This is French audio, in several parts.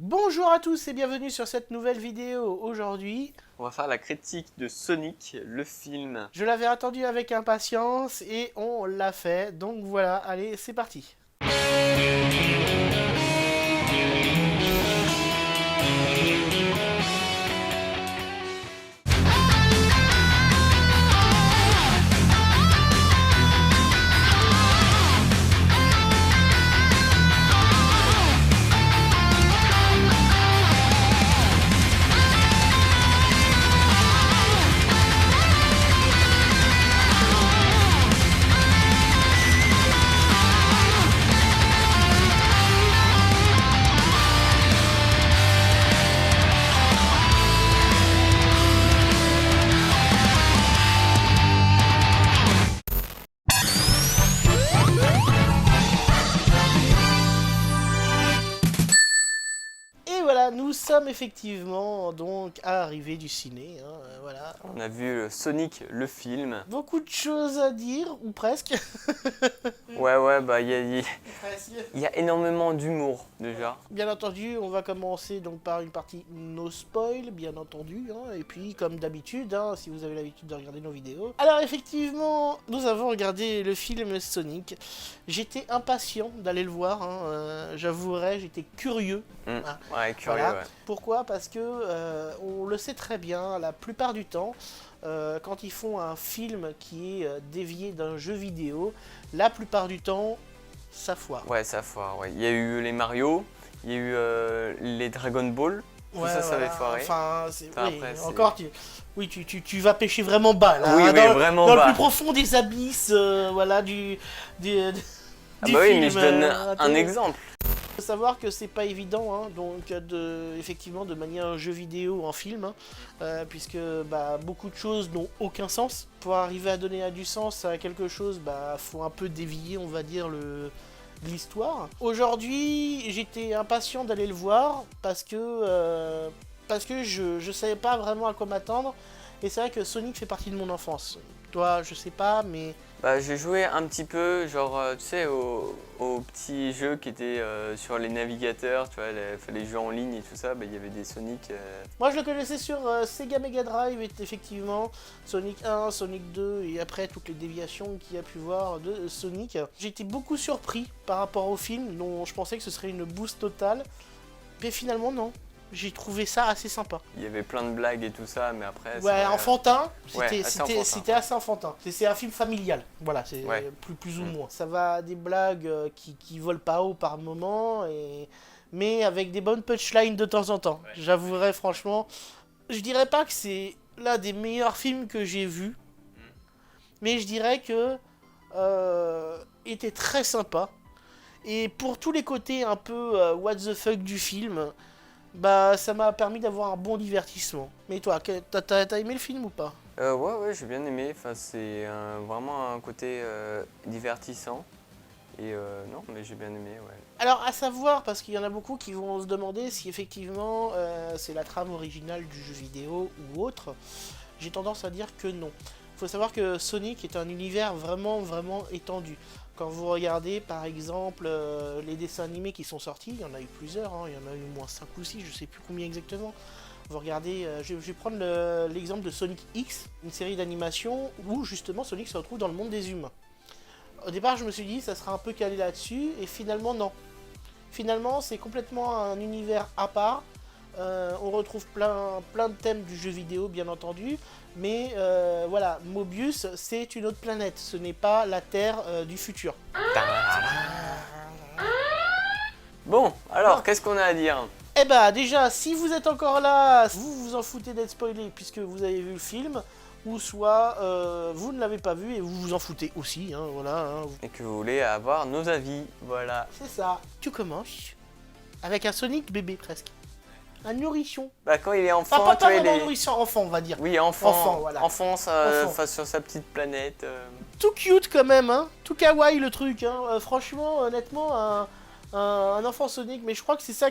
Bonjour à tous et bienvenue sur cette nouvelle vidéo. Aujourd'hui, on va faire la critique de Sonic, le film. je l'avais attendu avec impatience et on l'a fait. Donc voilà, allez, c'est parti. Et voilà, nous sommes effectivement donc à l'arrivée du ciné. Voilà. On a vu Sonic, le film. Beaucoup de choses à dire, ou presque. Ouais, bah il y a énormément d'humour déjà. Bien entendu, on va commencer donc par une partie no spoil, bien entendu, et puis comme d'habitude, si vous avez l'habitude de regarder nos vidéos. Alors effectivement, nous avons regardé le film Sonic. J'étais impatient d'aller le voir, j'avouerai, j'étais curieux. Ouais, curieux, Voilà. ouais. Pourquoi ? Parce que on le sait très bien, la plupart du temps, quand ils font un film qui est dévié d'un jeu vidéo, la plupart du temps, ça foire. Ouais, ça foire, ouais. Il y a eu les Mario, il y a eu les Dragon Ball, tout ça, ça avait foiré. Enfin, oui, après, encore, tu vas pêcher vraiment bas, là. Oui, vraiment dans bas. le plus profond des abysses, voilà, du bah oui, mais je donne un exemple. Il faut savoir que c'est pas évident, donc effectivement de manière un jeu vidéo en film, puisque beaucoup de choses n'ont aucun sens. Pour arriver à donner du sens à quelque chose, faut un peu dévier, on va dire, l'histoire. Aujourd'hui, j'étais impatient d'aller le voir parce que je savais pas vraiment à quoi m'attendre. Et c'est vrai que Sonic fait partie de mon enfance. Toi, je sais pas, mais... Bah, j'ai joué un petit peu, genre, tu sais, aux petits jeux qui étaient sur les navigateurs, tu vois, les jeux en ligne et tout ça, il y avait des Sonic. Moi, je le connaissais sur Sega Mega Drive, effectivement, Sonic 1, Sonic 2, et après toutes les déviations qu'il y a pu voir de Sonic. J'étais beaucoup surpris par rapport au film, dont je pensais que ce serait une bouse totale, mais finalement, non. J'ai trouvé ça assez sympa. Il y avait plein de blagues et tout ça, mais après... Ouais, enfantin, Ouais, c'était assez enfantin. C'est un film familial, voilà, c'est plus ou moins. Ça va des blagues qui volent pas haut par moment, mais avec des bonnes punchlines de temps en temps. Ouais. J'avouerai franchement, je dirais pas que c'est l'un des meilleurs films que j'ai vus, mais je dirais que était très sympa. Et pour tous les côtés un peu what the fuck du film... ça m'a permis d'avoir un bon divertissement. Mais toi, t'as aimé le film ou pas ? Ouais, j'ai bien aimé. Enfin, c'est vraiment un côté divertissant. Et non, mais j'ai bien aimé, ouais. Alors, à savoir, parce qu'il y en a beaucoup qui vont se demander si effectivement c'est la trame originale du jeu vidéo ou autre, j'ai tendance à dire que non. Il faut savoir que Sonic est un univers vraiment étendu. Quand vous regardez par exemple les dessins animés qui sont sortis, il y en a eu plusieurs, il y en a eu au moins 5 ou 6, je sais plus combien exactement. Vous regardez, je vais prendre l'exemple de Sonic X, une série d'animation où justement Sonic se retrouve dans le monde des humains. Au départ je me suis dit ça sera un peu calé là-dessus et finalement non. Finalement c'est complètement un univers à part. On retrouve plein de thèmes du jeu vidéo bien entendu, mais voilà, Mobius c'est une autre planète, ce n'est pas la Terre du futur. Bon, alors qu'est-ce qu'on a à dire ? Eh déjà, si vous êtes encore là, vous vous en foutez d'être spoilé puisque vous avez vu le film, ou soit vous ne l'avez pas vu et vous vous en foutez aussi, voilà. Et que vous voulez avoir nos avis, voilà. C'est ça. Tu commences avec un Sonic bébé presque. Un nourrisson. Quand il est enfant, pas vraiment nourrisson, enfant on va dire. Oui, enfant, voilà. Enfant. Sur sa petite planète. Tout cute quand même, tout kawaii le truc, franchement, honnêtement, un enfant Sonic, mais je crois que c'est ça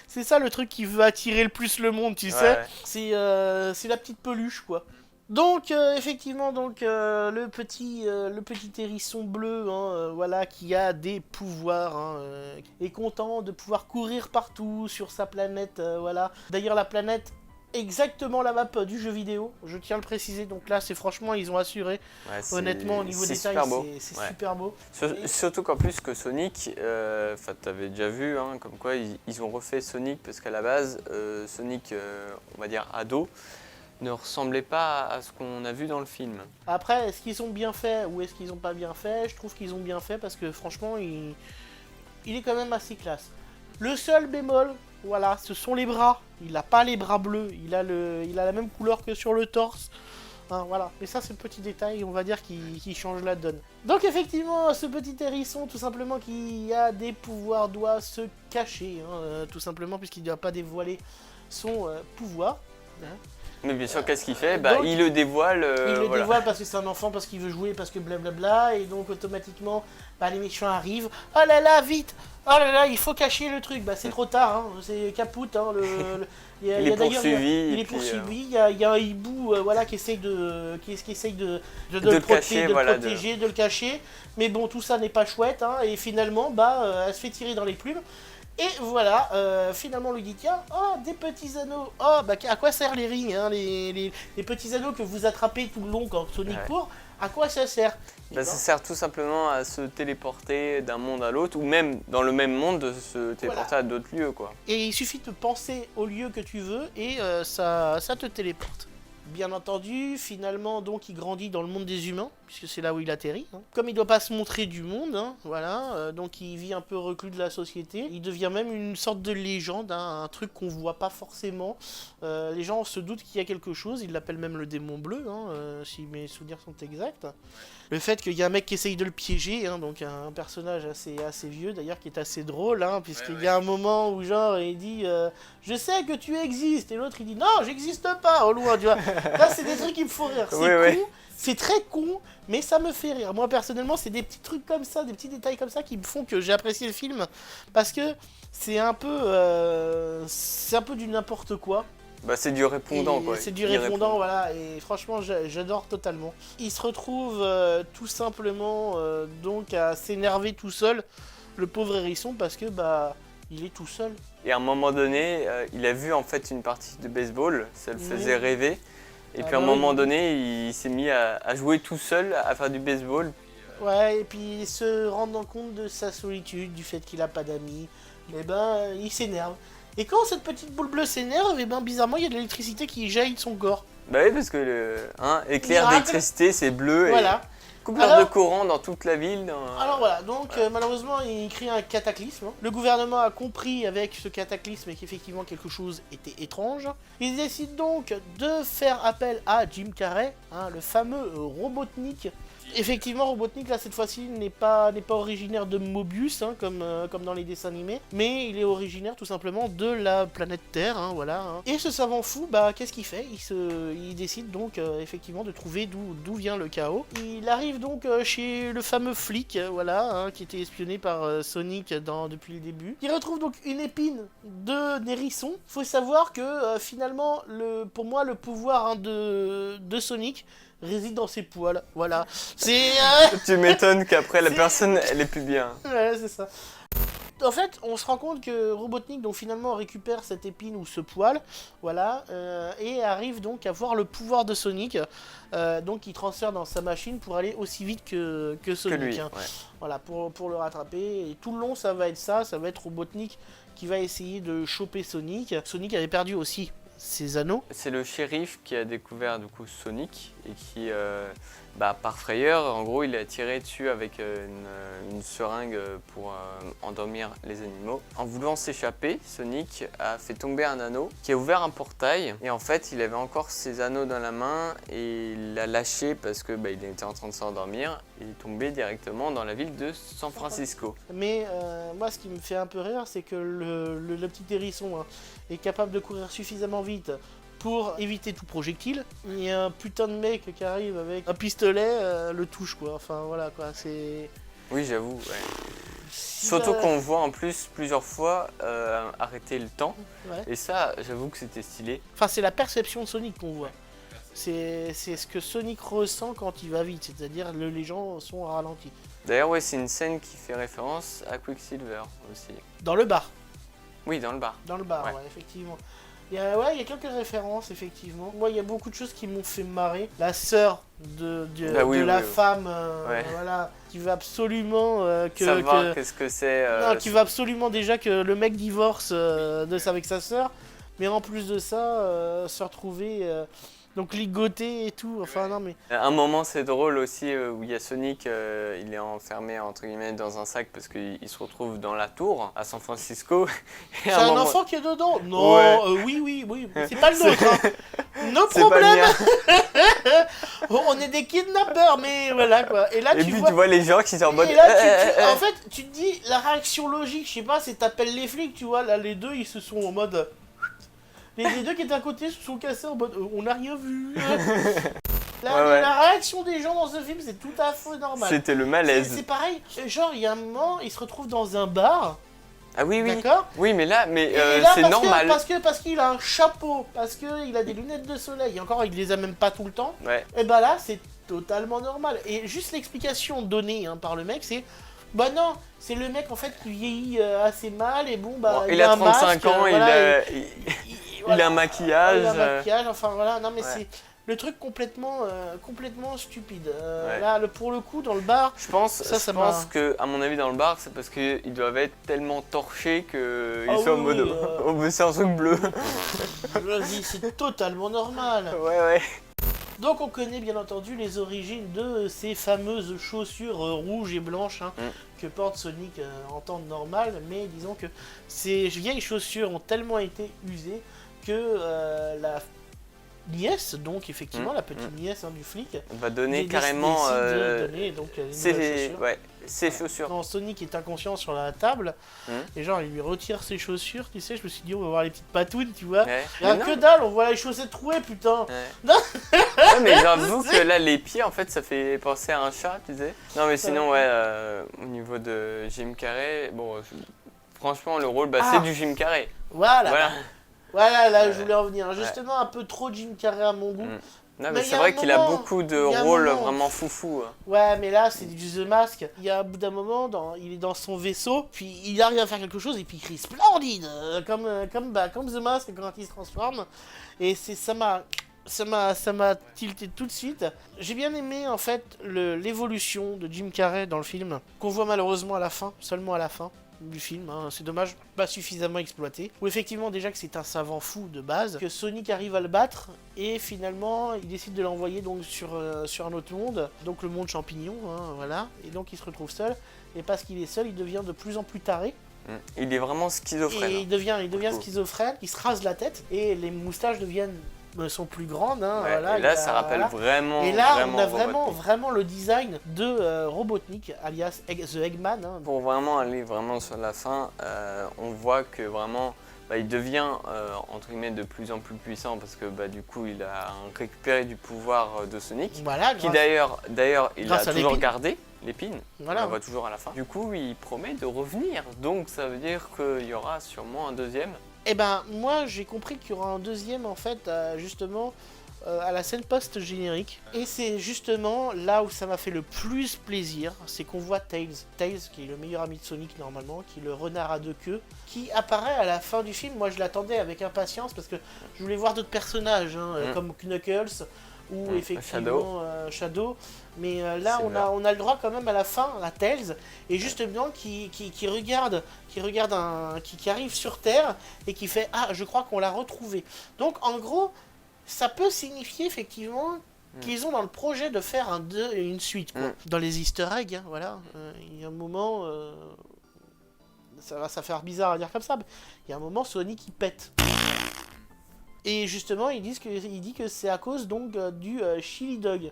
c'est ça le truc qui veut attirer le plus le monde, tu sais. C'est la petite peluche quoi. Donc effectivement le petit hérisson bleu voilà qui a des pouvoirs est content de pouvoir courir partout sur sa planète voilà. D'ailleurs la planète exactement la map du jeu vidéo, je tiens à le préciser, donc là c'est franchement ils ont assuré, Ouais, honnêtement au niveau détail c'est Ouais. super beau. Surtout qu'en plus que Sonic, t'avais déjà vu, hein, comme quoi ils ont refait Sonic parce qu'à la base, Sonic, on va dire ado, ne ressemblait pas à ce qu'on a vu dans le film. Après est-ce qu'ils ont bien fait ou est-ce qu'ils ont pas bien fait, je trouve qu'ils ont bien fait parce que franchement il est quand même assez classe. Le seul bémol, voilà, ce sont les bras. Il n'a pas les bras bleus, il a la même couleur que sur le torse. Hein, voilà, mais ça c'est le petit détail, on va dire, qui change la donne. Donc effectivement, ce petit hérisson, tout simplement, qui a des pouvoirs, doit se cacher, tout simplement, puisqu'il ne doit pas dévoiler son pouvoir. Hein. Mais bien sûr, qu'est-ce qu'il fait? Donc, il le dévoile. il le Voilà. dévoile parce que c'est un enfant, parce qu'il veut jouer, parce que blablabla, et donc automatiquement, les méchants arrivent. Oh là là, vite! Oh là là, il faut cacher le truc. C'est trop tard, hein. C'est capoute. Hein. Il est poursuivi. Il est poursuivi. Il y a un hibou voilà, qui essaye de le cacher, protéger, de le cacher. Mais bon, tout ça n'est pas chouette. Hein. Et finalement, elle se fait tirer dans les plumes. Et voilà, finalement on lui dit tiens, oh des petits anneaux, oh à quoi servent les rings, hein, les petits anneaux que vous attrapez tout le long quand Sonic court, à quoi ça sert? Ça sert tout simplement à se téléporter d'un monde à l'autre, ou même dans le même monde de se téléporter à d'autres lieux quoi. Et il suffit de penser au lieu que tu veux et ça te téléporte. Bien entendu, finalement, donc il grandit dans le monde des humains, puisque c'est là où il atterrit. Hein. Comme il ne doit pas se montrer du monde, hein, voilà, donc il vit un peu reclus de la société. Il devient même une sorte de légende, hein, un truc qu'on voit pas forcément. Les gens se doutent qu'il y a quelque chose, ils l'appellent même le démon bleu, hein, si mes souvenirs sont exacts. Le fait qu'il y a un mec qui essaye de le piéger, hein, donc un personnage assez vieux d'ailleurs, qui est assez drôle, hein, puisqu'il y a un moment où genre il dit je sais que tu existes, et l'autre il dit non, j'existe pas, au loin, tu vois. Là c'est des trucs qui me font rire, c'est con, c'est très con, mais ça me fait rire. Moi personnellement c'est des petits trucs comme ça, des petits détails comme ça qui me font que j'ai apprécié le film, parce que c'est un peu du n'importe quoi. C'est du répondant quoi. C'est du répondant, voilà, et franchement j'adore totalement. Il se retrouve tout simplement donc à s'énerver tout seul, le pauvre hérisson, parce que il est tout seul. Et à un moment donné, il a vu en fait une partie de baseball, ça le faisait rêver. Et puis à un moment donné, il s'est mis à jouer tout seul, à faire du baseball. Ouais, et puis il se rend compte de sa solitude, du fait qu'il a pas d'amis, et il s'énerve. Et quand cette petite boule bleue s'énerve, et bizarrement, il y a de l'électricité qui jaillit de son corps. Bah oui, parce que éclair d'électricité, c'est bleu. Voilà. Et coupure de courant dans toute la ville. Alors voilà, donc malheureusement, il crée un cataclysme. Le gouvernement a compris avec ce cataclysme qu'effectivement quelque chose était étrange. Il décide donc de faire appel à Jim Carrey, hein, le fameux Robotnik. Effectivement, Robotnik, là, cette fois-ci, n'est pas originaire de Mobius, hein, comme dans les dessins animés, mais il est originaire tout simplement de la planète Terre, hein, voilà. Hein. Et ce savant fou, qu'est-ce qu'il fait ? Il décide donc, effectivement, de trouver d'où vient le chaos. Il arrive donc chez le fameux flic, voilà, hein, qui était espionné par Sonic depuis le début. Il retrouve donc une épine de Nérisson. Faut savoir que, finalement, pour moi, le pouvoir de Sonic réside dans ses poils, voilà. C'est... Tu m'étonnes qu'après la personne, elle est plus bien. Ouais, c'est ça. En fait, on se rend compte que Robotnik, donc finalement, récupère cette épine ou ce poil, voilà, et arrive donc à voir le pouvoir de Sonic, donc il transfère dans sa machine pour aller aussi vite que Sonic. Que lui, hein. ouais. Voilà, pour le rattraper, et tout le long, ça va être Robotnik qui va essayer de choper Sonic. Sonic avait perdu aussi ses anneaux. C'est le shérif qui a découvert du coup Sonic et qui, par frayeur, en gros, il a tiré dessus avec une seringue pour endormir les animaux. En voulant s'échapper, Sonic a fait tomber un anneau qui a ouvert un portail et en fait, il avait encore ses anneaux dans la main et il l'a lâché parce que il était en train de s'endormir et il est tombé directement dans la ville de San Francisco. Mais moi, ce qui me fait un peu rire, c'est que le petit hérisson est capable de courir suffisamment vite pour éviter tout projectile. Il y a un putain de mec qui arrive avec un pistolet, le touche quoi. Enfin voilà quoi, c'est... Oui, j'avoue, ouais. Surtout qu'on voit en plus plusieurs fois arrêter le temps. Ouais. Et ça, j'avoue que c'était stylé. Enfin, c'est la perception de Sonic qu'on voit. C'est ce que Sonic ressent quand il va vite, c'est-à-dire les gens sont ralentis. D'ailleurs, ouais, c'est une scène qui fait référence à Quicksilver aussi. Dans le bar. Oui, dans le bar. Dans le bar, Ouais. ouais, effectivement. Il y a quelques références, effectivement. Moi, il y a beaucoup de choses qui m'ont fait marrer. La sœur de la femme, Ouais. voilà, qui veut absolument Savoir qu'est-ce que c'est. non, qui veut absolument déjà que le mec divorce avec sa sœur, mais en plus de ça, se retrouver donc ligoté et tout. Enfin, non, mais. Un moment, c'est drôle aussi où il y a Sonic, il est enfermé entre guillemets dans un sac parce qu'il se retrouve dans la tour à San Francisco. C'est un moment... enfant qui est dedans. Non, Ouais. Oui, mais c'est pas le nôtre. Hein. Nos C'est pas le problèmes. mien. On est des kidnappeurs, mais voilà quoi. Et là, Et puis tu vois les gens qui sont en mode. Et là, en fait, tu te dis, la réaction logique, je sais pas, c'est t'appelles les flics, tu vois. Là, les deux, ils se sont en mode. Les deux qui étaient à côté se sont cassés en mode on n'a rien vu. La réaction des gens dans ce film, c'est tout à fait normal. C'était le malaise. C'est pareil, genre il y a un moment, ils se retrouvent dans un bar. Ah oui, oui. D'accord. Oui, mais là, Et là, c'est normal. Parce qu'il a un chapeau, parce qu'il a des lunettes de soleil, et encore il les a même pas tout le temps. Ouais. Et bah là, c'est totalement normal. Et juste l'explication donnée par le mec, c'est bah non, c'est le mec en fait qui vieillit assez mal et bon bah. Bon, il a un 35 masque, ans, voilà, il a un maquillage. Il a un maquillage, enfin voilà, non mais Ouais. c'est le truc complètement stupide. Ouais. Là, pour le coup, dans le bar, Je pense Ça m'a- pense que, à mon avis, dans le bar, c'est parce qu'ils doivent être tellement torchés qu'ils Ah sont en oui, mode. oui, Oh, mais c'est un truc bleu. vas-y, c'est totalement normal. Ouais. Donc on connaît bien entendu les origines de ces fameuses chaussures rouges et blanches que porte Sonic en temps normal, mais disons que ces vieilles chaussures ont tellement été usées que la nièce, donc effectivement la petite nièce du flic, On va donner carrément décide de donner donc les nouvelles chaussures. ses chaussures. Quand Sonic est inconscient sur la table, Hum. et genre il lui retire ses chaussures, tu sais, je me suis dit on va voir les petites patounes, tu vois. Ouais. Et là, Mais que non. dalle, on voit les chaussettes trouées, putain. Ouais. Non. Ouais, mais j'avoue que là, les pieds, en fait, ça fait penser à un chat, tu sais. Non, mais sinon, au niveau de Jim Carrey, bon, franchement, le rôle, c'est du Jim Carrey. Voilà. Voilà, là, Ouais. je voulais en venir. Justement, un peu trop Jim Carrey à mon goût. Mm. Non, mais Mais il y c'est a vrai un qu'il a moment- beaucoup de il y a un rôles moment- vraiment foufou. Hein. Ouais, mais là, c'est du The Mask. Il y a un bout d'un moment, il est dans son vaisseau, puis il arrive à faire quelque chose, et puis il crie splendide, comme The Mask quand il se transforme. Et ça m'a tilté tout de suite. J'ai bien aimé, en fait, l'évolution de Jim Carrey dans le film, qu'on voit malheureusement à la fin, seulement à la fin du film, c'est dommage, pas suffisamment exploité. Où effectivement déjà que c'est un savant fou de base, que Sonic arrive à le battre, et finalement il décide de l'envoyer donc sur un autre monde, donc le monde champignon, voilà, et donc il se retrouve seul, et parce qu'il est seul, il devient de plus en plus taré, Il est vraiment schizophrène. et il devient beaucoup. schizophrène, il se rase la tête, et les moustaches sont plus grandes, voilà, et là, ça rappelle vraiment. et là, vraiment on a Robotnik. vraiment le design de Robotnik, alias The Eggman. Pour vraiment aller vraiment sur la fin, on voit que vraiment il devient entre guillemets de plus en plus puissant parce que du coup il a récupéré du pouvoir de Sonic, Voilà, qui d'ailleurs il a grâce à toujours l'épine. gardé l'épine, Voilà. on la voit toujours à la fin. Du coup il promet de revenir, donc ça veut dire qu'il y aura sûrement un deuxième. Eh ben, moi, j'ai compris qu'il y aura un deuxième, en fait, justement, à la scène post-générique. Et c'est justement là où ça m'a fait le plus plaisir, c'est qu'on voit Tails. Tails, qui est le meilleur ami de Sonic, normalement, qui est le renard à deux queues, qui apparaît à la fin du film. Moi, je l'attendais avec impatience, parce que je voulais voir d'autres personnages, comme Knuckles, ou effectivement Shadow. Mais là, on a le droit quand même à la fin, à Tails, et justement qui arrive sur Terre et qui fait ah, je crois qu'on l'a retrouvé. Donc en gros, ça peut signifier effectivement qu'ils ont dans le projet de faire une suite, quoi. Dans les Easter eggs, voilà. Il y a un moment, ça va faire bizarre à dire comme ça, mais il y a un moment Sonic qui pète. Et justement, il dit que c'est à cause donc du chili dog.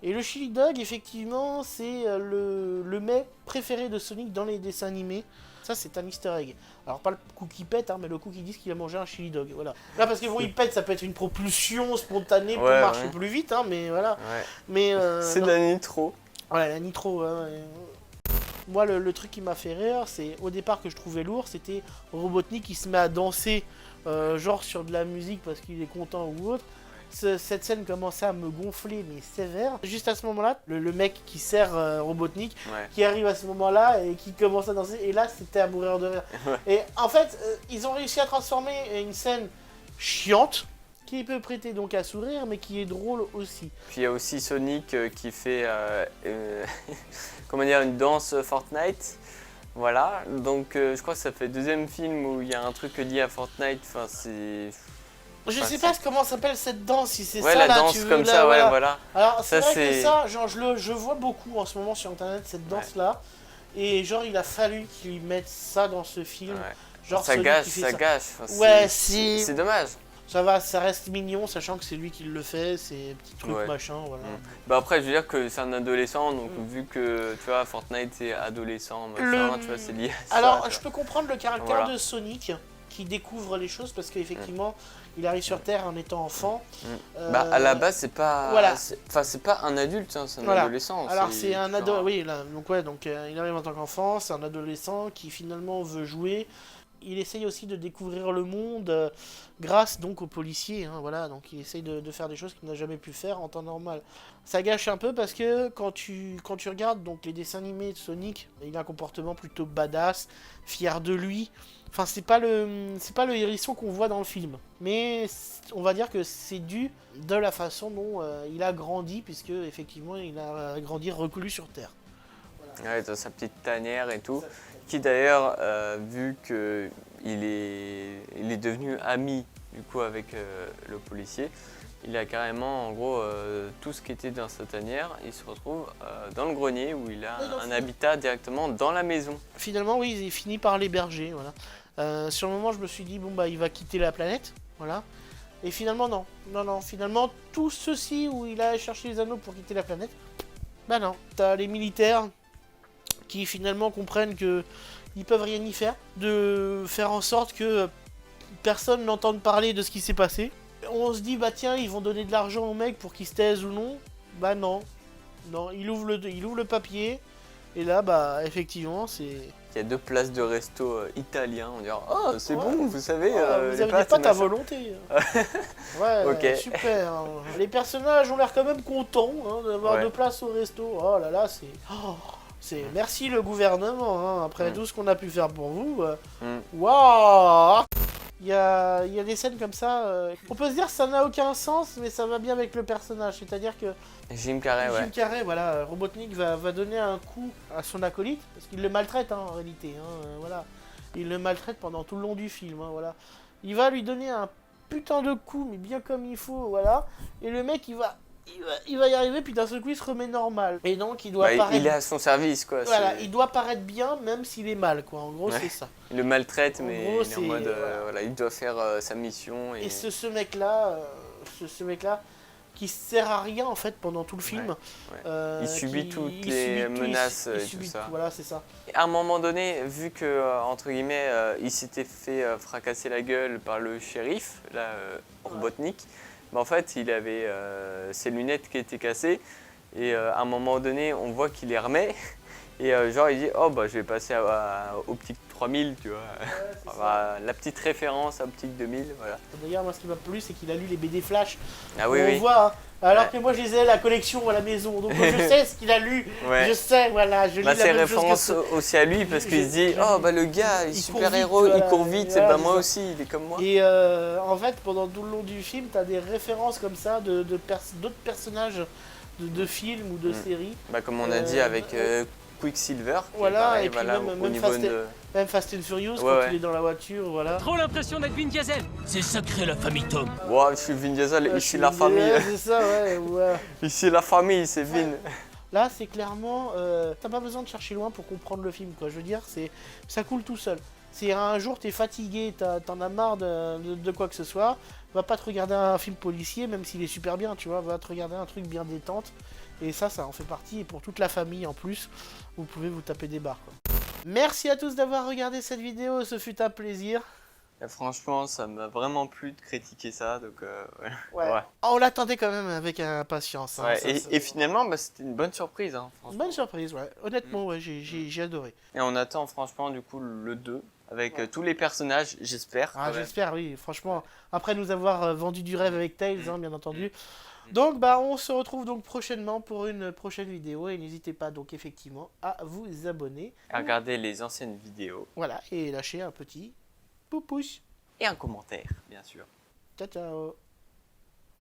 Et le chili dog, effectivement, c'est le mets préféré de Sonic dans les dessins animés. Ça, c'est un easter egg. Alors, pas le coup qui pète, mais le coup qui dit qu'il a mangé un chili dog. Voilà. Là, parce que bon, il pète, ça peut être une propulsion spontanée pour marcher plus vite, mais voilà. Ouais. Mais, c'est de la nitro. Ouais, la nitro. Moi, le truc qui m'a fait rire, c'est au départ que je trouvais lourd, c'était Robotnik qui se met à danser, genre sur de la musique parce qu'il est content ou autre. Cette scène commençait à me gonfler, mais sévère. Juste à ce moment-là, le mec qui sert Robotnik, qui arrive à ce moment-là et qui commence à danser, et là c'était à mourir de rire. Et en fait, ils ont réussi à transformer une scène chiante, qui peut prêter donc à sourire, mais qui est drôle aussi. Puis il y a aussi Sonic qui fait comment dire, une danse Fortnite. Voilà, donc je crois que ça fait le deuxième film où il y a un truc lié à Fortnite. Enfin, c'est. Je sais pas comment s'appelle cette danse, si c'est ouais, ça la là, danse tu veux, comme là, ça, voilà. ouais, voilà. Alors c'est Ça, vrai que c'est- ça, genre je vois beaucoup en ce moment sur internet cette danse là, et genre il a fallu qu'ils mettent ça dans ce film. Ouais. Genre ça Sonic gâche, qui fait ça gâche. Enfin, Ouais, c'est dommage. ça va, ça reste mignon, sachant que c'est lui qui le fait, c'est petit truc Ouais. machin, voilà. Bah après, je veux dire que c'est un adolescent, donc vu que tu vois, Fortnite c'est adolescent, machin, tu vois, c'est lié à ça. Alors, tu je vois. peux comprendre le caractère Voilà. de Sonic qui découvre les choses parce qu'effectivement, il arrive sur Terre en étant enfant. Bah à la base, c'est pas. voilà. Enfin, c'est pas un adulte, hein, c'est un Voilà. adolescent. Alors c'est un genre- ado, oui, là, donc ouais, donc il arrive en tant qu'enfant, c'est un adolescent qui finalement veut jouer. Il essaye aussi de découvrir le monde grâce donc aux policiers, hein, voilà, donc il essaye de faire des choses qu'il n'a jamais pu faire en temps normal. Ça gâche un peu parce que quand tu regardes donc les dessins animés de Sonic, il a un comportement plutôt badass, fier de lui. Enfin, c'est pas le hérisson qu'on voit dans le film, mais on va dire que c'est dû de la façon dont il a grandi, puisque effectivement il a grandi reclus sur Terre. Ouais, dans sa petite tanière et tout. Qui d'ailleurs, vu qu'il est devenu ami du coup avec le policier, il a carrément en gros tout ce qui était dans sa tanière, il se retrouve dans le grenier où il a un habitat directement dans la maison. Finalement, oui, il finit par l'héberger, voilà. Sur le moment, je me suis dit, bon bah il va quitter la planète, voilà. Et finalement, non. Non, finalement, tout ceci où il a cherché les anneaux pour quitter la planète, bah non. T'as les militaires qui finalement comprennent que ils peuvent rien y faire, de faire en sorte que personne n'entende parler de ce qui s'est passé. On se dit bah tiens, ils vont donner de l'argent au mec pour qu'il se taise ou non. Bah non, il ouvre le papier et là bah effectivement c'est. Il y a 2 places de resto italiens, on dirait oh c'est Ouais. bon, vous savez, Vous avez des pâtes, pâtes à machin. volonté. Ouais, Ok. super. Les personnages ont l'air quand même contents hein, d'avoir Ouais. 2 places au resto. Oh là là, c'est merci le gouvernement. Hein, après tout ce qu'on a pu faire pour vous. Waouh. Il y a des scènes comme ça. On peut se dire que ça n'a aucun sens, mais ça va bien avec le personnage. C'est-à-dire que Jim Carrey, ouais. Jim Carrey, voilà, Robotnik va donner un coup à son acolyte parce qu'il le maltraite hein, en réalité. Hein, voilà, il le maltraite pendant tout le long du film. Hein, voilà, il va lui donner un putain de coup, mais bien comme il faut, voilà. Et le mec, il va y arriver, puis d'un seul coup, il se remet normal. Et donc, il doit paraître. Il est à son service, quoi. Voilà, il doit paraître bien, même s'il est mal, quoi. En gros, c'est ça. Il le maltraite, En mais gros, il est en mode, voilà, il doit faire sa mission. Et ce mec-là, qui sert à rien en fait pendant tout le film. Il subit toutes les menaces et tout ça. Voilà, c'est ça. Et à un moment donné, vu que entre guillemets, il s'était fait fracasser la gueule par le shérif, là, Robotnik, bah, en fait, il avait ses lunettes qui étaient cassées. Et à un moment donné, on voit qu'il les remet. Et genre, il dit oh bah je vais passer à Optique 3000, tu vois. La petite référence à Optique 2000, voilà. D'ailleurs, moi, ce qui m'a plu, c'est qu'il a lu les BD Flash. Ah oui, on oui. voit, hein, alors que moi, je les ai à la collection à la maison. Donc, moi, je sais ce qu'il a lu. Ouais. Je sais, voilà. Je lis la C'est même chose référence que aussi à lui parce qu'il se dit oh bah le gars, il est court super vite, héros, voilà. il court vite, et Voilà, bah c'est moi ça. aussi, il est comme moi. Et en fait, pendant tout le long du film, t'as des références comme ça d'autres personnages de films ou de séries. Bah comme on a dit avec Quicksilver, qui voilà, est pareil, et puis voilà, même au niveau de... Même Fast and Furious, quand Ouais. il est dans la voiture, voilà. Trop l'impression d'être Vin Diesel. C'est sacré la famille Tom. Wow, je suis Vin Diesel, Ouais, ici la famille. ouais, c'est ça, ouais. Ici la famille, c'est Vin. Là, c'est clairement... t'as pas besoin de chercher loin pour comprendre le film, quoi. Je veux dire, ça coule tout seul. Si un jour t'es fatigué, t'en as marre de quoi que ce soit, va pas te regarder un film policier, même s'il est super bien, tu vois. Va te regarder un truc bien détente. Et ça en fait partie. Et pour toute la famille, en plus, vous pouvez vous taper des barres, quoi. Merci à tous d'avoir regardé cette vidéo, ce fut un plaisir. Et franchement, ça m'a vraiment plu de critiquer ça, donc Ouais. On l'attendait quand même avec impatience. Hein, Ouais, ça, et finalement, bah, c'était une bonne surprise. Hein, Une bonne surprise, ouais. Honnêtement, ouais, j'ai adoré. Et on attend franchement du coup le 2 avec tous les personnages, j'espère. Ah, quand même. j'espère, oui, franchement. Après nous avoir vendu du rêve avec Tails, hein, bien entendu. Donc, bah, on se retrouve donc prochainement pour une prochaine vidéo. Et n'hésitez pas donc effectivement à vous abonner. À regarder les anciennes vidéos Voilà, et lâcher un petit pouce. et un commentaire, bien sûr. Ciao, ciao.